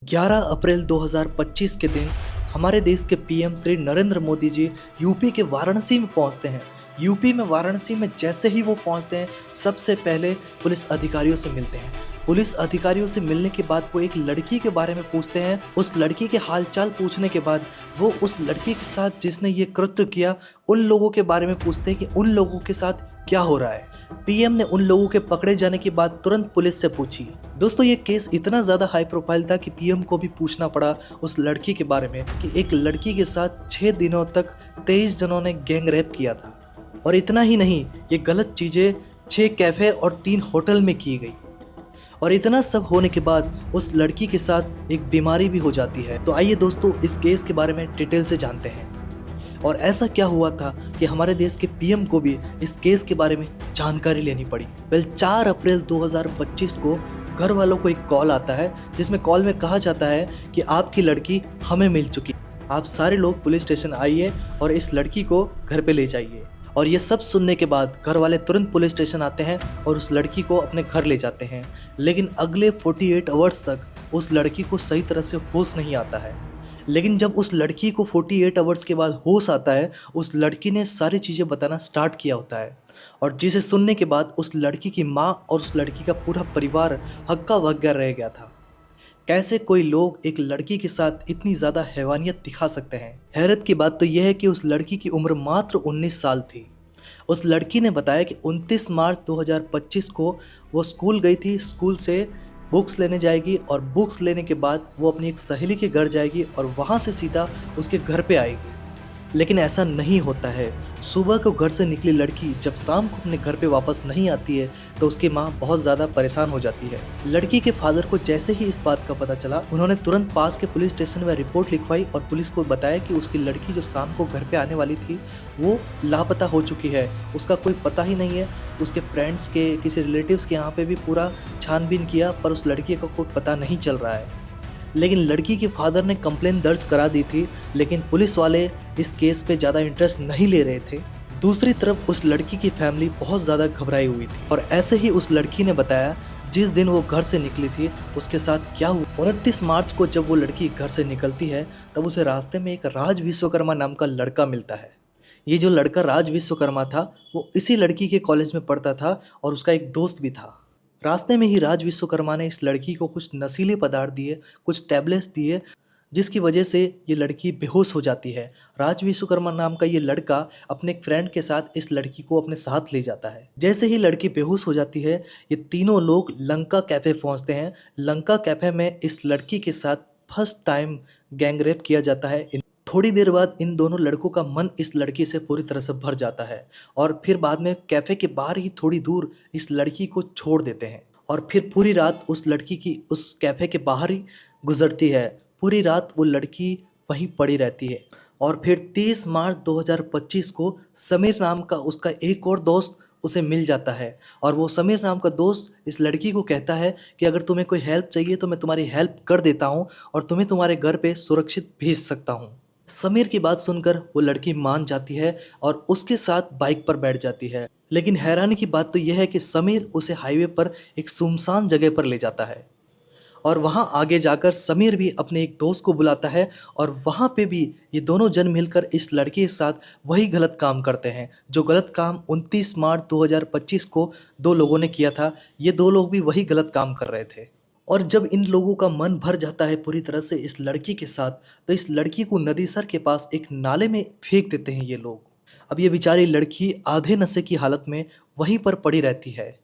11 अप्रैल 2025 के दिन हमारे देश के पीएम श्री नरेंद्र मोदी जी यूपी के वाराणसी में पहुंचते हैं। यूपी में वाराणसी में जैसे ही वो पहुंचते हैं, सबसे पहले पुलिस अधिकारियों से मिलते हैं। पुलिस अधिकारियों से मिलने के बाद वो एक लड़की के बारे में पूछते हैं। उस लड़की के हालचाल पूछने के बाद वो उस लड़की के साथ जिसने ये कृत्य किया, उन लोगों के बारे में पूछते हैं कि उन लोगों के साथ क्या हो रहा है। पीएम ने उन लोगों के पकड़े जाने की बात तुरंत पुलिस से पूछी। दोस्तों, ये केस इतना ज़्यादा हाई प्रोफाइल था कि पीएम को भी पूछना पड़ा उस लड़की के बारे में कि एक लड़की के साथ 6 दिनों तक 23 जनों ने गैंग रेप किया था। और इतना ही नहीं, ये गलत चीज़ें 6 कैफ़े और 3 होटल में की गई। और इतना सब होने के बाद उस लड़की के साथ एक बीमारी भी हो जाती है। तो आइए दोस्तों, इस केस के बारे में डिटेल से जानते हैं। और ऐसा क्या हुआ था कि हमारे देश के पीएम को भी इस केस के बारे में जानकारी लेनी पड़ी। 4 अप्रैल 2025 को घर वालों को एक कॉल आता है, जिसमें कॉल में कहा जाता है कि आपकी लड़की हमें मिल चुकी, आप सारे लोग पुलिस स्टेशन आइए और इस लड़की को घर पे ले जाइए। और ये सब सुनने के बाद घर वाले तुरंत पुलिस स्टेशन आते हैं और उस लड़की को अपने घर ले जाते हैं। लेकिन अगले 48 आवर्स तक उस लड़की को सही तरह से होश नहीं आता है। लेकिन जब उस लड़की को 48 आवर्स के बाद होश आता है, उस लड़की ने सारी चीज़ें बताना स्टार्ट किया होता है। और जिसे सुनने के बाद उस लड़की की माँ और उस लड़की का पूरा परिवार हक्का बक्का रह गया था। कैसे कोई लोग एक लड़की के साथ इतनी ज़्यादा हैवानियत दिखा सकते हैं। हैरत की बात तो यह है कि उस लड़की की उम्र मात्र 19 साल थी। उस लड़की ने बताया कि 29 मार्च 2025 को वो स्कूल गई थी। स्कूल से बुक्स लेने जाएगी और बुक्स लेने के बाद वो अपनी एक सहेली के घर जाएगी और वहाँ से सीधा उसके घर पे आएगी। लेकिन ऐसा नहीं होता है। सुबह को घर से निकली लड़की जब शाम को अपने घर पे वापस नहीं आती है, तो उसकी माँ बहुत ज़्यादा परेशान हो जाती है। लड़की के फादर को जैसे ही इस बात का पता चला, उन्होंने तुरंत पास के पुलिस स्टेशन में रिपोर्ट लिखवाई और पुलिस को बताया कि उसकी लड़की जो शाम को घर पे आने वाली थी, वो लापता हो चुकी है। उसका कोई पता ही नहीं है। उसके फ्रेंड्स के, किसी रिलेटिव्स के यहाँ पे भी पूरा छानबीन किया, पर उस लड़की का कोई पता नहीं चल रहा है। लेकिन लड़की के फादर ने कंप्लेंट दर्ज करा दी थी, लेकिन पुलिस वाले इस केस पे ज़्यादा इंटरेस्ट नहीं ले रहे थे। दूसरी तरफ उस लड़की की फैमिली बहुत ज़्यादा घबराई हुई थी। और ऐसे ही उस लड़की ने बताया जिस दिन वो घर से निकली थी उसके साथ क्या हुआ। 29 मार्च को जब वो लड़की घर से निकलती है, तब उसे रास्ते में एक राज विश्वकर्मा नाम का लड़का मिलता है। ये जो लड़का राज विश्वकर्मा था, वो इसी लड़की के कॉलेज में पढ़ता था और उसका एक दोस्त भी था। रास्ते में ही राज विश्वकर्मा ने इस लड़की को कुछ नशीले पदार्थ दिए, कुछ टैबलेट्स दिए, जिसकी वजह से ये लड़की बेहोश हो जाती है। राज विश्वकर्मा नाम का ये लड़का अपने एक फ्रेंड के साथ इस लड़की को अपने साथ ले जाता है। जैसे ही लड़की बेहोश हो जाती है, ये तीनों लोग लंका कैफ़े पहुंचते हैं। लंका कैफ़े में इस लड़की के साथ फर्स्ट टाइम गैंग रेप किया जाता है। थोड़ी देर बाद इन दोनों लड़कों का मन इस लड़की से पूरी तरह से भर जाता है और फिर बाद में कैफ़े के बाहर ही थोड़ी दूर इस लड़की को छोड़ देते हैं। और फिर पूरी रात उस लड़की की उस कैफ़े के बाहर ही गुजरती है। पूरी रात वो लड़की वहीं पड़ी रहती है। और फिर 30 मार्च 2025 को समीर नाम का उसका एक और दोस्त उसे मिल जाता है। और वो समीर नाम का दोस्त इस लड़की को कहता है कि अगर तुम्हें कोई हेल्प चाहिए तो मैं तुम्हारी हेल्प कर देता हूँ और तुम्हें तुम्हारे घर पे सुरक्षित भेज सकता हूँ। समीर की बात सुनकर वो लड़की मान जाती है और उसके साथ बाइक पर बैठ जाती है। लेकिन हैरानी की बात तो यह है कि समीर उसे हाईवे पर एक सुनसान जगह पर ले जाता है और वहाँ आगे जाकर समीर भी अपने एक दोस्त को बुलाता है और वहाँ पे भी ये दोनों जन मिलकर इस लड़के के साथ वही गलत काम करते हैं जो गलत काम 29 मार्च 2025 को दो लोगों ने किया था। ये दो लोग भी वही गलत काम कर रहे थे। और जब इन लोगों का मन भर जाता है पूरी तरह से इस लड़की के साथ, तो इस लड़की को नदी सर के पास एक नाले में फेंक देते हैं ये लोग। अब ये बेचारी लड़की आधे नशे की हालत में वहीं पर पड़ी रहती है।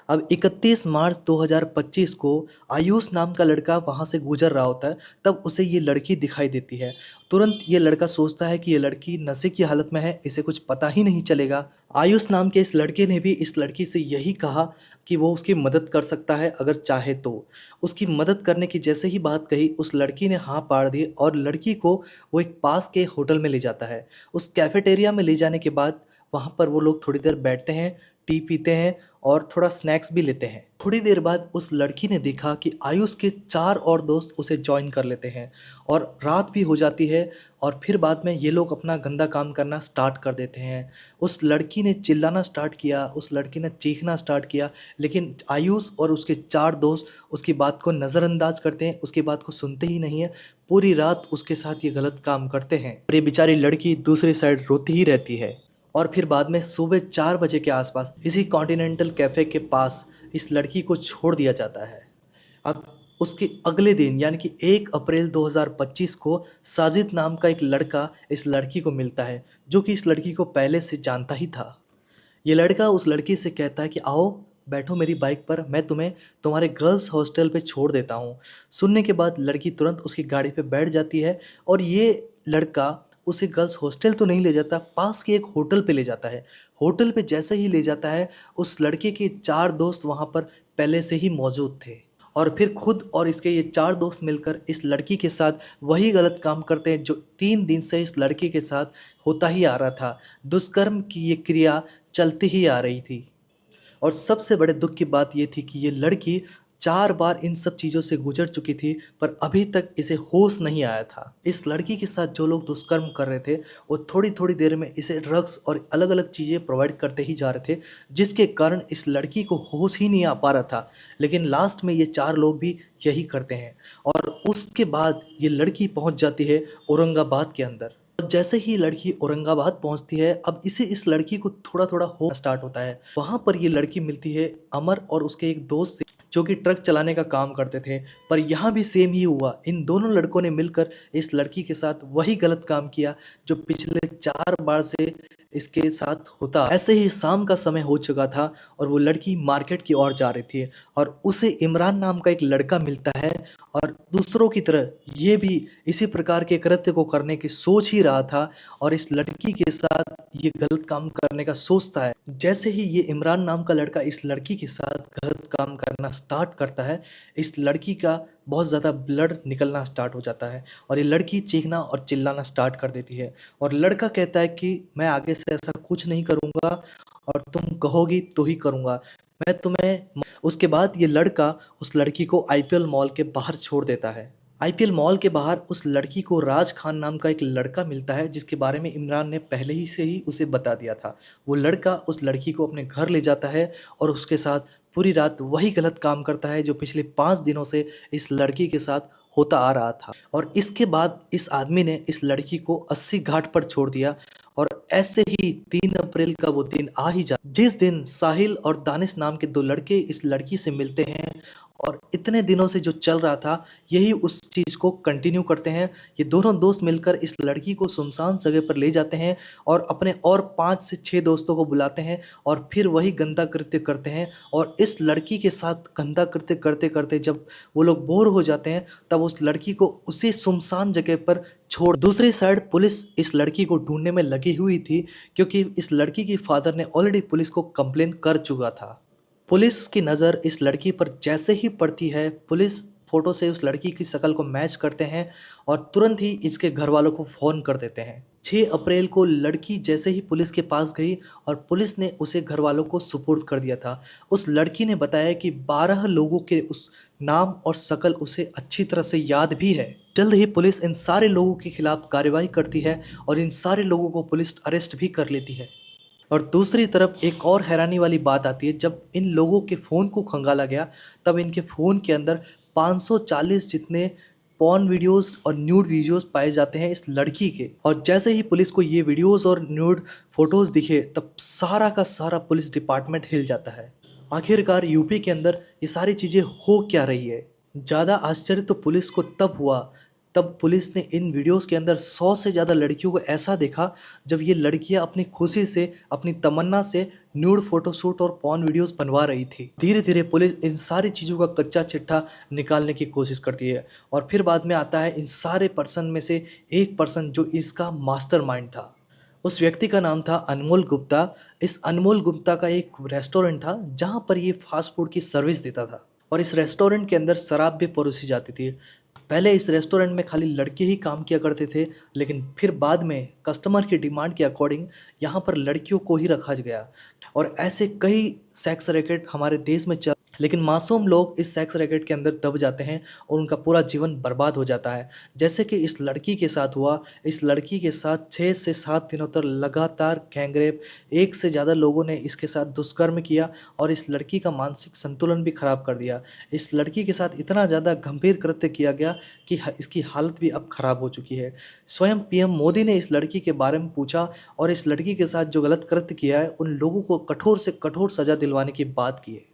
अब 31 मार्च 2025 को आयुष नाम का लड़का वहाँ से गुजर रहा होता है, तब उसे ये लड़की दिखाई देती है। तुरंत ये लड़का सोचता है कि ये लड़की नशे की हालत में है, इसे कुछ पता ही नहीं चलेगा। आयुष नाम के इस लड़के ने भी इस लड़की से यही कहा कि वो उसकी मदद कर सकता है अगर चाहे तो। उसकी मदद करने की जैसे ही बात कही, उस लड़की ने हाँ पाड़ दी और लड़की को वो एक पास के होटल में ले जाता है। उस कैफेटेरिया में ले जाने के बाद वहाँ पर वो लोग थोड़ी देर बैठते हैं, टी पीते हैं और थोड़ा स्नैक्स भी लेते हैं। थोड़ी देर बाद उस लड़की ने देखा कि आयुष के 4 और दोस्त उसे जॉइन कर लेते हैं और रात भी हो जाती है और फिर बाद में ये लोग अपना गंदा काम करना स्टार्ट कर देते हैं। उस लड़की ने चिल्लाना स्टार्ट किया, उस लड़की ने चीखना स्टार्ट किया, लेकिन आयुष और उसके 4 दोस्त उसकी बात को नज़रअंदाज करते हैं, उसकी बात को सुनते ही नहीं है। पूरी रात उसके साथ ये गलत काम करते हैं और ये बेचारी लड़की दूसरी साइड रोती ही रहती है। और फिर बाद में सुबह 4 बजे के आसपास इसी कॉन्टिनेंटल कैफ़े के पास इस लड़की को छोड़ दिया जाता है। अब उसके अगले दिन यानी कि 1 अप्रैल 2025 को साजिद नाम का एक लड़का इस लड़की को मिलता है, जो कि इस लड़की को पहले से जानता ही था। ये लड़का उस लड़की से कहता है कि आओ बैठो मेरी बाइक पर, मैं तुम्हें तुम्हारे गर्ल्स हॉस्टल पे छोड़ देता हूँ। सुनने के बाद लड़की तुरंत उसकी गाड़ी पे बैठ जाती है और ये लड़का उसे गर्ल्स हॉस्टल तो नहीं ले जाता, पास के एक होटल पे ले जाता है। होटल पे जैसे ही ले जाता है, उस लड़के के 4 दोस्त वहाँ पर पहले से ही मौजूद थे और फिर खुद और इसके ये 4 दोस्त मिलकर इस लड़की के साथ वही गलत काम करते हैं जो 3 दिन से इस लड़की के साथ होता ही आ रहा था। दुष्कर्म की ये क्रिया चलती ही आ रही थी और सबसे बड़े दुख की बात ये थी कि ये लड़की 4 बार इन सब चीज़ों से गुजर चुकी थी, पर अभी तक इसे होश नहीं आया था। इस लड़की के साथ जो लोग दुष्कर्म कर रहे थे, वो थोड़ी-थोड़ी देर में इसे ड्रग्स और अलग-अलग चीज़ें प्रोवाइड करते ही जा रहे थे, जिसके कारण इस लड़की को होश ही नहीं आ पा रहा था। लेकिन लास्ट में ये 4 लोग भी यही करते हैं और उसके बाद ये लड़की पहुँच जाती है औरंगाबाद के अंदर। और जैसे ही लड़की औरंगाबाद पहुंचती है, अब इस लड़की को थोड़ा-थोड़ा होश स्टार्ट होता है। वहाँ पर ये लड़की मिलती है अमर और उसके एक दोस्त से, जो कि ट्रक चलाने का काम करते थे। पर यहाँ भी सेम ही हुआ, इन दोनों लड़कों ने मिलकर इस लड़की के साथ वही गलत काम किया जो पिछले 4 बार से इसके साथ होता। ऐसे ही शाम का समय हो चुका था और वो लड़की मार्केट की ओर जा रही थी और उसे इमरान नाम का एक लड़का मिलता है और दूसरों की तरह ये भी इसी प्रकार के कृत्य को करने की सोच ही रहा था और इस लड़की के साथ ये गलत काम करने का सोचता है। जैसे ही ये इमरान नाम का लड़का इस लड़की के साथ गलत काम करना स्टार्ट करता है, इस लड़की का बहुत ज़्यादा ब्लड निकलना स्टार्ट हो जाता है और ये लड़की चीखना और चिल्लाना स्टार्ट कर देती है और लड़का कहता है कि मैं आगे से ऐसा कुछ नहीं करूँगा और तुम कहोगी तो ही करूँगा, मैं तुम्हें। उसके बाद ये लड़का उस लड़की को आईपीएल मॉल के बाहर छोड़ देता है। आईपीएल मॉल के बाहर उस लड़की को राज खान नाम का एक लड़का मिलता है, जिसके बारे में इमरान ने पहले ही से ही उसे बता दिया था। वो लड़का उस लड़की को अपने घर ले जाता है और उसके साथ पूरी रात वही गलत काम करता है जो पिछले 5 दिनों से इस लड़की के साथ होता आ रहा था। और इसके बाद इस आदमी ने इस लड़की को 80 घाट पर छोड़ दिया और ऐसे ही 3 अप्रैल का वो दिन आ ही जाता, जिस दिन साहिल और दानिश नाम के 2 लड़के इस लड़की से मिलते हैं और इतने दिनों से जो चल रहा था, यही उस चीज़ को कंटिन्यू करते हैं। ये दोनों दोस्त मिलकर इस लड़की को सुनसान जगह पर ले जाते हैं और अपने और 5 से 6 दोस्तों को बुलाते हैं और फिर वही गंदा कृत्य करते हैं और इस लड़की के साथ गंदा कृत्य करते-करते जब वो लोग बोर हो जाते हैं, तब उस लड़की को उसी सुनसान जगह पर छोड़। दूसरी साइड पुलिस इस लड़की को ढूँढने में लगी हुई थी, क्योंकि इस लड़की के फादर ने ऑलरेडी पुलिस को कंप्लेन कर चुका था। पुलिस की नज़र इस लड़की पर जैसे ही पड़ती है, पुलिस फ़ोटो से उस लड़की की शक्ल को मैच करते हैं और तुरंत ही इसके घरवालों को फ़ोन कर देते हैं। 6 अप्रैल को लड़की जैसे ही पुलिस के पास गई और पुलिस ने उसे घरवालों को सुपुर्द कर दिया था। उस लड़की ने बताया कि 12 लोगों के उस नाम और शक्ल उसे अच्छी तरह से याद भी है। जल्द ही पुलिस इन सारे लोगों के खिलाफ कार्रवाई करती है और इन सारे लोगों को पुलिस अरेस्ट भी कर लेती है। और दूसरी तरफ एक और हैरानी वाली बात आती है, जब इन लोगों के फ़ोन को खंगाला गया, तब इनके फ़ोन के अंदर 540 जितने पॉर्न वीडियोस और न्यूड वीडियोस पाए जाते हैं इस लड़की के। और जैसे ही पुलिस को ये वीडियोस और न्यूड फोटोज़ दिखे, तब सारा का सारा पुलिस डिपार्टमेंट हिल जाता है। आखिरकार यूपी के अंदर ये सारी चीज़ें हो क्या रही है? ज़्यादा आश्चर्य तो पुलिस को तब हुआ, तब पुलिस ने इन वीडियोस के अंदर 100 से ज़्यादा लड़कियों को ऐसा देखा, जब ये लड़कियां अपनी खुशी से, अपनी तमन्ना से न्यूड फोटोशूट और पॉर्न वीडियोस बनवा रही थी। धीरे धीरे पुलिस इन सारी चीज़ों का कच्चा चिट्ठा निकालने की कोशिश करती है और फिर बाद में आता है इन सारे पर्सन में से एक पर्सन जो इसका मास्टरमाइंड था। उस व्यक्ति का नाम था अनमोल गुप्ता। इस अनमोल गुप्ता का एक रेस्टोरेंट था जहाँ पर ये फास्ट फूड की सर्विस देता था और इस रेस्टोरेंट के अंदर शराब भी परोसी जाती थी। पहले इस रेस्टोरेंट में खाली लड़के ही काम किया करते थे, लेकिन फिर बाद में कस्टमर की डिमांड के अकॉर्डिंग यहाँ पर लड़कियों को ही रखा गया और ऐसे कई सेक्स रैकेट हमारे देश में चल, लेकिन मासूम लोग इस सेक्स रैकेट के अंदर दब जाते हैं और उनका पूरा जीवन बर्बाद हो जाता है। जैसे कि इस लड़की के साथ हुआ, इस लड़की के साथ 6 से 7 दिनों तक लगातार गैंगरेप, एक से ज़्यादा लोगों ने इसके साथ दुष्कर्म किया और इस लड़की का मानसिक संतुलन भी खराब कर दिया। इस लड़की के साथ इतना ज़्यादा गंभीर कृत्य किया गया कि इसकी हालत भी अब खराब हो चुकी है। स्वयं पीएम मोदी ने इस लड़की के बारे में पूछा और इस लड़की के साथ जो गलत कृत्य किया है, उन लोगों को कठोर से कठोर सज़ा दिलवाने की बात की है।